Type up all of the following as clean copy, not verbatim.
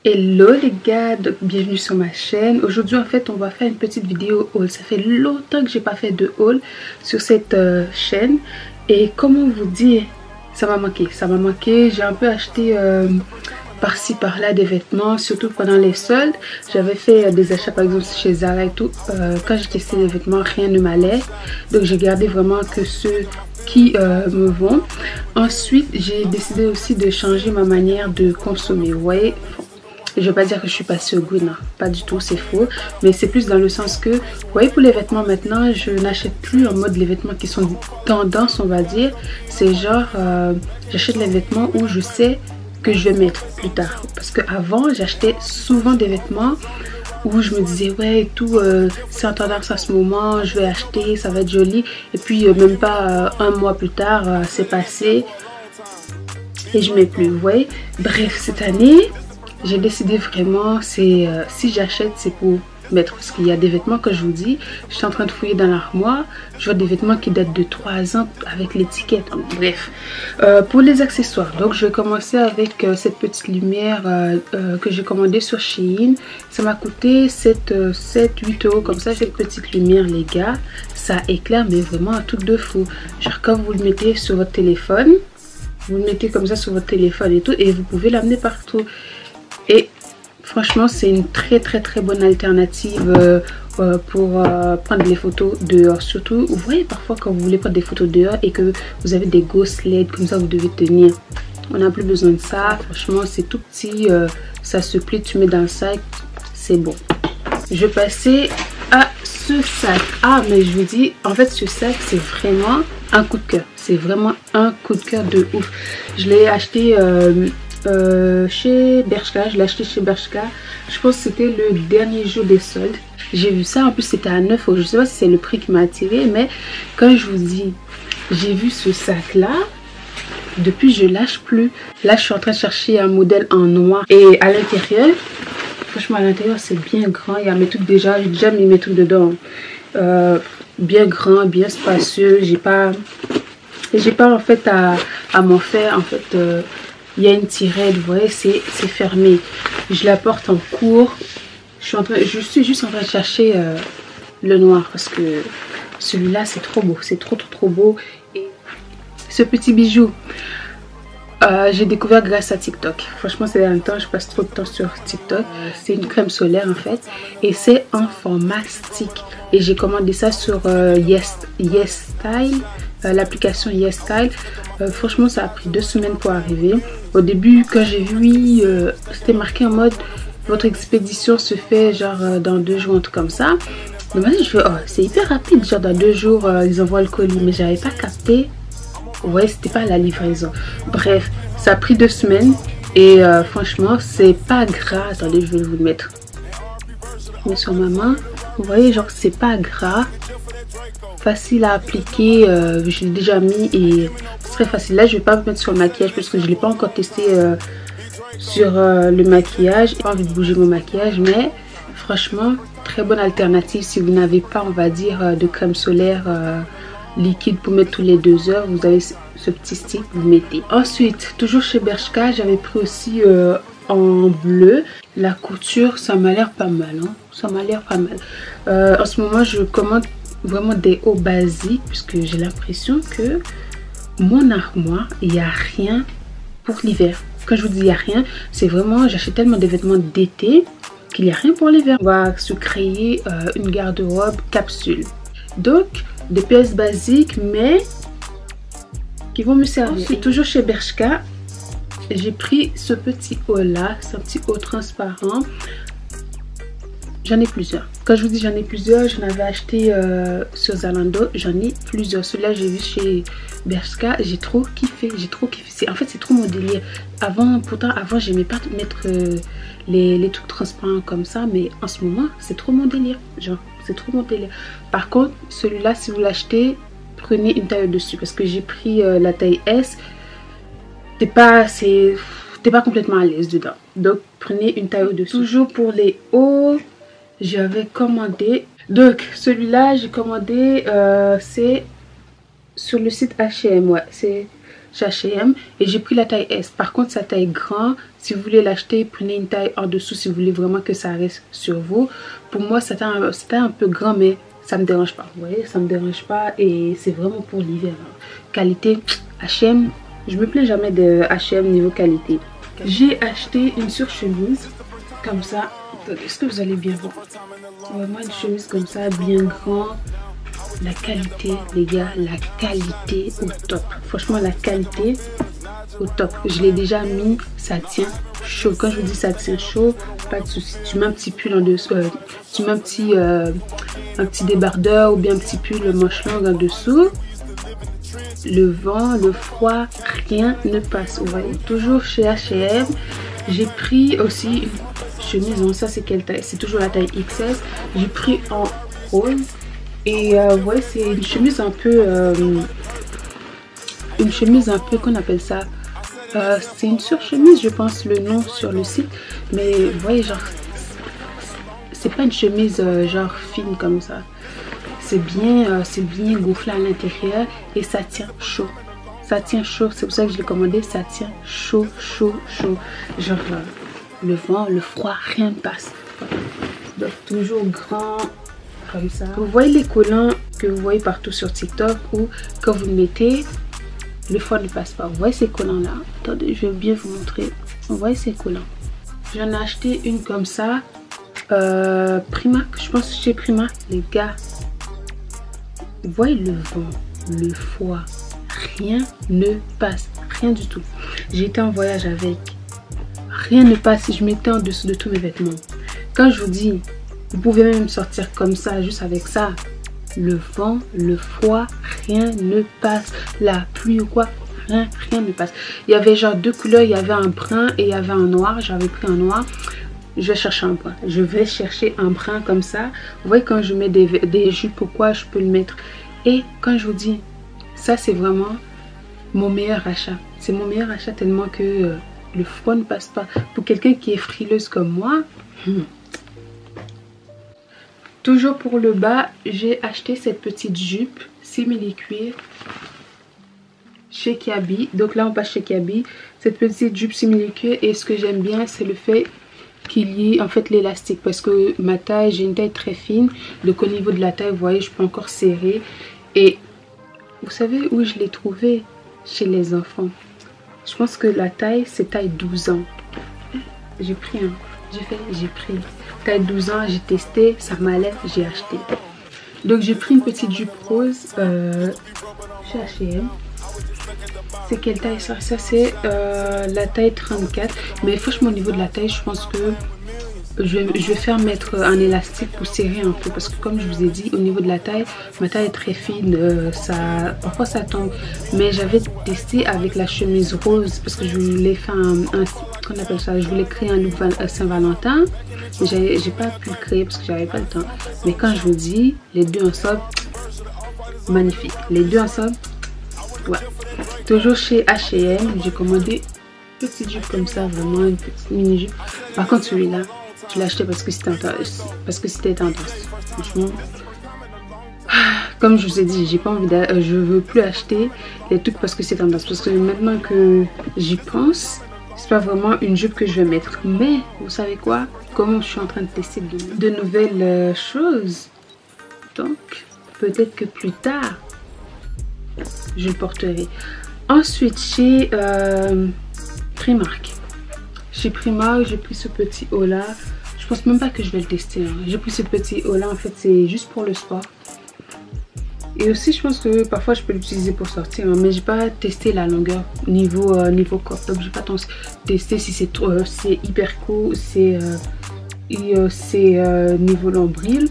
Hello les gars, donc bienvenue sur ma chaîne. Aujourd'hui en fait on va faire une petite vidéo haul. Ça fait longtemps que j'ai pas fait de haul sur cette chaîne. Et comment vous dire, ça m'a manqué. J'ai un peu acheté par-ci par-là des vêtements, surtout pendant les soldes. J'avais fait des achats par exemple chez Zara et tout. Quand j'ai testé les vêtements, rien ne m'allait. Donc j'ai gardé vraiment que ceux qui me vont. Ensuite j'ai décidé aussi de changer ma manière de consommer. Vous voyez, je ne veux pas dire que je suis passée au goût, non, pas du tout, c'est faux. Mais c'est plus dans le sens que, vous voyez, pour les vêtements maintenant, je n'achète plus en mode les vêtements qui sont tendance, on va dire. C'est genre, j'achète les vêtements où je sais que je vais mettre plus tard. Parce qu'avant, j'achetais souvent des vêtements où je me disais, ouais, et tout, c'est en tendance à ce moment, je vais acheter, ça va être joli. Et puis, même pas un mois plus tard, c'est passé et je mets plus, vous voyez. Bref, cette année, j'ai décidé vraiment, c'est si j'achète, c'est pour mettre. Parce qu'il y a des vêtements, que je vous dis, je suis en train de fouiller dans l'armoire. Je vois des vêtements qui datent de 3 ans avec l'étiquette. Bref, pour les accessoires, donc je vais commencer avec cette petite lumière que j'ai commandée sur Shein. Ça m'a coûté 7-8 euros comme ça. Cette petite lumière, les gars, ça éclaire, mais vraiment un truc de fou. Genre quand vous le mettez sur votre téléphone, vous le mettez comme ça sur votre téléphone et tout, et vous pouvez l'amener partout. Et franchement, c'est une très bonne alternative pour prendre les photos dehors. Surtout, vous voyez, parfois quand vous voulez prendre des photos dehors et que vous avez des grosses LED comme ça, vous devez tenir. On n'a plus besoin de ça. Franchement, c'est tout petit. Ça se plie, tu mets dans le sac. C'est bon. Je vais passer à ce sac. Ah, mais je vous dis, en fait, ce sac, c'est vraiment un coup de cœur. C'est vraiment un coup de cœur de ouf. Je l'ai acheté chez Bershka, je l'ai acheté chez Bershka. Je pense que c'était le dernier jour des soldes. J'ai vu ça, en plus c'était à 9 euros. Je sais pas si c'est le prix qui m'a attiré, mais quand je vous dis, j'ai vu ce sac là, depuis je lâche plus. Là je suis en train de chercher un modèle en noir. Et à l'intérieur, franchement à l'intérieur c'est bien grand. Il y a mes trucs déjà, j'ai déjà mis mes trucs dedans. Bien grand, bien spacieux. J'ai pas en fait à m'en faire en fait. Il y a une tirette, vous voyez, c'est fermé. Je la porte en cours. Je suis juste en train de chercher le noir parce que celui-là c'est trop beau, c'est trop beau. Et ce petit bijou, j'ai découvert grâce à TikTok. Franchement, ces derniers temps, je passe trop de temps sur TikTok. C'est une crème solaire en fait, et c'est en format stick. Et j'ai commandé ça sur YesStyle. L'application YesStyle. Franchement, ça a pris 2 semaines pour arriver. Au début, quand j'ai vu, oui, c'était marqué en mode votre expédition se fait genre dans 2 jours, un truc comme ça. Donc moi, je fais, oh, c'est hyper rapide, genre dans 2 jours, ils envoient le colis, mais j'avais pas capté. Ouais, c'était pas la livraison. Bref, ça a pris 2 semaines et franchement, c'est pas gras. Attendez, je vais vous le mettre. Mais sur ma main, vous voyez, genre, c'est pas gras. Facile à appliquer, je l'ai déjà mis et c'est très facile. Là je vais pas me mettre sur le maquillage parce que je l'ai pas encore testé sur le maquillage. J'ai pas envie de bouger mon maquillage, mais franchement très bonne alternative si vous n'avez pas, on va dire, de crème solaire liquide pour mettre tous les 2 heures. Vous avez ce petit stick, vous mettez. Ensuite, toujours chez Bershka, j'avais pris aussi en bleu. La couture, ça m'a l'air pas mal, hein. Ça m'a l'air pas mal. En ce moment je commande vraiment des hauts basiques puisque j'ai l'impression que mon armoire, il n'y a rien pour l'hiver. Quand je vous dis il n'y a rien, c'est vraiment, j'achète tellement de vêtements d'été qu'il n'y a rien pour l'hiver. On va se créer une garde-robe capsule. Donc des pièces basiques mais qui vont me servir. Ensuite, toujours chez Bershka, j'ai pris ce petit haut là, c'est un petit haut transparent. J'en ai plusieurs. Quand je vous dis j'en ai plusieurs, j'en avais acheté sur Zalando. J'en ai plusieurs. Celui-là, j'ai vu chez Bershka. J'ai trop kiffé. En fait, c'est trop mon délire. Pourtant, avant, j'aimais pas mettre les trucs transparents comme ça. Mais en ce moment, c'est trop mon délire. Genre, c'est trop mon délire. Par contre, celui-là, si vous l'achetez, prenez une taille au-dessus. Parce que j'ai pris la taille S. T'es pas complètement à l'aise dedans. Donc, prenez une taille au-dessus. Toujours pour les hauts. J'avais commandé, donc celui-là j'ai commandé, c'est sur le site H&M, ouais, c'est chez H&M et j'ai pris la taille S. Par contre, sa taille grand, si vous voulez l'acheter, prenez une taille en dessous si vous voulez vraiment que ça reste sur vous. Pour moi, c'était un peu grand, mais ça me dérange pas. Vous voyez, ça me dérange pas et c'est vraiment pour l'hiver. Qualité, H&M, je me plains jamais de H&M niveau qualité. J'ai acheté une surchemise comme ça. Est-ce que vous allez bien voir? Vraiment une chemise comme ça, bien grand. La qualité, les gars, la qualité au top. Franchement, la qualité au top. Je l'ai déjà mis, ça tient chaud. Quand je vous dis ça tient chaud, pas de souci. Tu mets un petit pull en dessous, tu mets un petit débardeur ou bien un petit pull manche longue en dessous. Le vent, le froid, rien ne passe. Vous voyez, toujours chez H&M. J'ai pris aussi une chemise. Donc ça, c'est quelle taille? C'est toujours la taille XS. J'ai pris en rose. Et vous voyez, c'est une chemise un peu qu'on appelle ça. C'est une surchemise, je pense, le nom sur le site. Mais vous voyez, genre, c'est pas une chemise genre fine comme ça. C'est bien gonflé à l'intérieur et ça tient chaud. Ça tient chaud, c'est pour ça que je l'ai commandé. Ça tient chaud, chaud, chaud. Genre, le vent, le froid, rien ne passe. Donc, toujours grand. Comme ça. Vous voyez les collants que vous voyez partout sur TikTok où quand vous le mettez, le froid ne passe pas. Vous voyez ces collants là? Attendez, je vais bien vous montrer. Vous voyez ces collants? J'en ai acheté une comme ça. Primark, je pense chez Primark, les gars. Vous voyez le vent, le froid, rien ne passe. Rien du tout. J'ai été en voyage avec. Rien ne passe si je mettais en dessous de tous mes vêtements. Quand je vous dis, vous pouvez même sortir comme ça, juste avec ça. Le vent, le froid, rien ne passe. La pluie ou quoi, rien ne passe. Il y avait genre deux couleurs, il y avait un brun et il y avait un noir. J'avais pris un noir. Je vais chercher un brun. Je vais chercher un brun comme ça. Vous voyez quand je mets des jupes, pourquoi je peux le mettre. Et quand je vous dis, ça c'est vraiment mon meilleur achat. C'est mon meilleur achat tellement que le froid ne passe pas. Pour quelqu'un qui est frileuse comme moi... Toujours pour le bas, j'ai acheté cette petite jupe simili-cuir chez Kiabi. Donc là, on passe chez Kiabi. Cette petite jupe simili-cuir. Et ce que j'aime bien, c'est le fait qu'il y ait en fait l'élastique. Parce que ma taille, j'ai une taille très fine. Donc au niveau de la taille, vous voyez, je peux encore serrer. Et vous savez où je l'ai trouvé? Chez les enfants. Je pense que la taille, c'est taille 12 ans. J'ai pris un. J'ai pris taille 12 ans, j'ai testé, ça m'allait, j'ai acheté. Donc j'ai pris une petite jupe rose chez H&M. C'est quelle taille ça? Ça c'est la taille 34. Mais franchement au niveau de la taille, je pense que je vais faire mettre un élastique pour serrer un peu. Parce que comme je vous ai dit, au niveau de la taille, ma taille est très fine. Parfois ça tombe. Mais j'avais testé avec la chemise rose parce que je voulais faire qu'on appelle ça, je voulais créer un look Saint-Valentin. Mais j'ai pas pu le créer parce que j'avais pas le temps. Mais quand je vous dis, les deux ensemble, magnifique. Les deux ensemble, ouais. Toujours chez H&M, j'ai commandé une petite jupe comme ça, vraiment une petite mini jupe. Par contre celui-là, je l'ai acheté parce que c'était tendance. Franchement, comme je vous ai dit, j'ai pas envie je veux plus acheter les trucs parce que c'est tendance. Parce que maintenant que j'y pense, c'est pas vraiment une jupe que je vais mettre. Mais vous savez quoi? Comme je suis en train de tester de nouvelles choses, donc peut-être que plus tard je le porterai. Ensuite chez Primark. Chez Primark, j'ai pris ce petit haut là. Je pense même pas que je vais le tester. Hein. J'ai pris ce petit haut là, en fait c'est juste pour le sport. Et aussi je pense que parfois je peux l'utiliser pour sortir. Hein, mais j'ai pas testé la longueur niveau corps. Donc j'ai pas testé si c'est hyper court, c'est niveau nombril.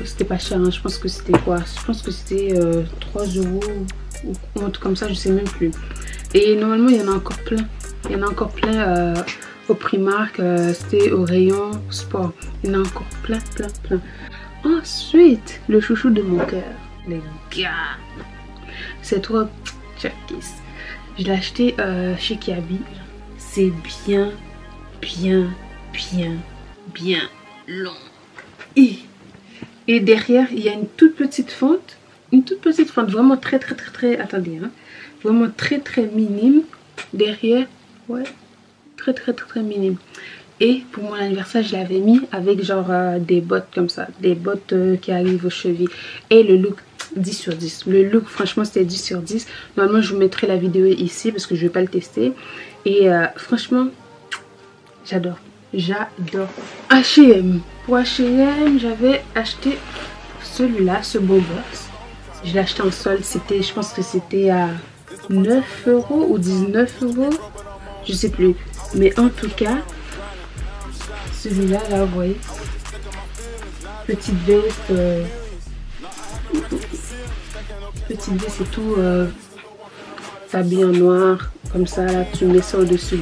C'était pas cher. Hein. Je pense que c'était quoi? Je pense que c'était 3 € ou un truc comme ça, je sais même plus. Et normalement il y en a encore plein. Il y en a encore plein au Primark, c'était au rayon sport. Il y en a encore plein. Ensuite, le chouchou de mon cœur, les gars, cette robe Jackies. Je l'ai acheté chez Kiabi. C'est bien long. Et derrière, il y a une toute petite fente. une toute petite fente, vraiment très, attendez, hein, vraiment très minime derrière, ouais, très minime. Et pour mon anniversaire, je l'avais mis avec genre des bottes comme ça, des bottes qui arrivent aux chevilles. Et le look, 10 sur 10. Le look, franchement, c'était 10 sur 10. Normalement, je vous mettrai la vidéo ici parce que je vais pas le tester. Et franchement, j'adore. J'adore. H&M. Pour H&M, j'avais acheté celui-là, ce beau box. Je l'ai acheté en solde. C'était, je pense que c'était à 9 € ou 19 €. Je sais plus. Mais en tout cas, celui-là, là, vous voyez. Petite veste. Petite veste et tout. Habillé en noir. Comme ça, là, tu mets ça au-dessus.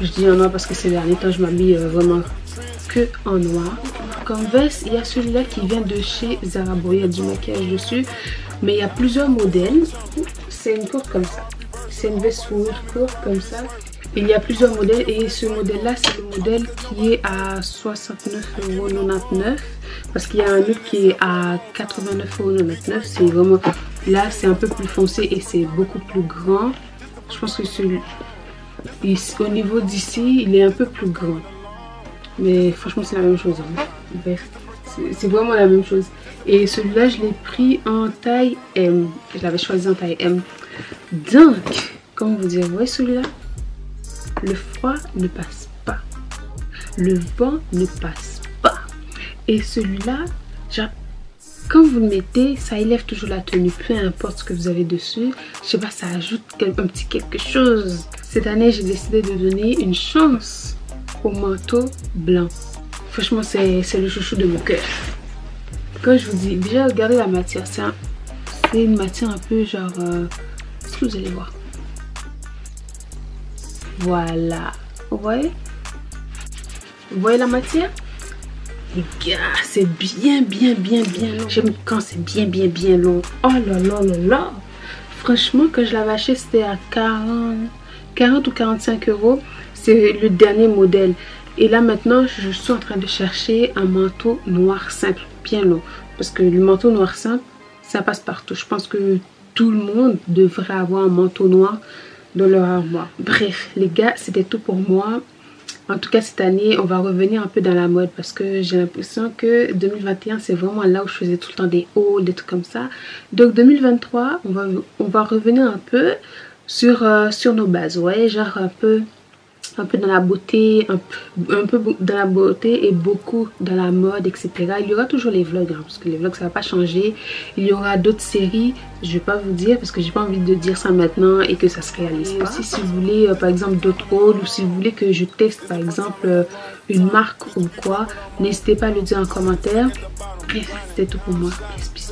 Je dis en noir parce que ces derniers temps, je m'habille vraiment que en noir. Comme veste, il y a celui-là qui vient de chez Zara. Bon, il y a du maquillage dessus. Mais il y a plusieurs modèles. C'est une courte comme ça. C'est une veste courte comme ça. Il y a plusieurs modèles et ce modèle-là, c'est le modèle qui est à 69,99 €. Parce qu'il y a un autre qui est à 89,99 €. C'est vraiment... Là, c'est un peu plus foncé et c'est beaucoup plus grand. Je pense que celui... au niveau d'ici, il est un peu plus grand. Mais franchement, c'est la même chose. Hein. Bref, c'est vraiment la même chose. Et celui-là, je l'ai pris en taille M. Je l'avais choisi en taille M. Donc, comment vous dire, vous voyez celui-là? Le froid ne passe pas. Le vent ne passe pas. Et celui-là, genre, quand vous le mettez, ça élève toujours la tenue. Peu importe ce que vous avez dessus. Je sais pas, ça ajoute un petit quelque chose. Cette année, j'ai décidé de donner une chance au manteau blanc. Franchement, c'est le chouchou de mon cœur. Quand je vous dis, déjà regardez la matière. C'est une matière un peu genre... est-ce que vous allez voir? Voilà. Vous voyez? Vous voyez la matière? Les gars, c'est bien long. J'aime quand c'est bien long. Oh là. Franchement, quand je l'avais acheté, c'était à 40 ou 45 €. C'est le dernier modèle. Et là, maintenant, je suis en train de chercher un manteau noir simple, bien long. Parce que le manteau noir simple, ça passe partout. Je pense que tout le monde devrait avoir un manteau noir dans leur armoire. Bref, les gars, c'était tout pour moi. En tout cas, cette année, on va revenir un peu dans la mode parce que j'ai l'impression que 2021, c'est vraiment là où je faisais tout le temps des hauls, des trucs comme ça. Donc, 2023, on va revenir un peu sur nos bases, ouais, genre un peu dans la beauté, un peu dans la beauté et beaucoup dans la mode, etc. Il y aura toujours les vlogs, hein, parce que les vlogs, ça va pas changer. Il y aura d'autres séries, je vais pas vous dire, parce que j'ai pas envie de dire ça maintenant et que ça se réalise pas. Aussi, si vous voulez, par exemple, d'autres rôles, ou si vous voulez que je teste, par exemple, une marque ou quoi, n'hésitez pas à le dire en commentaire. Bref, c'était tout pour moi. Peace.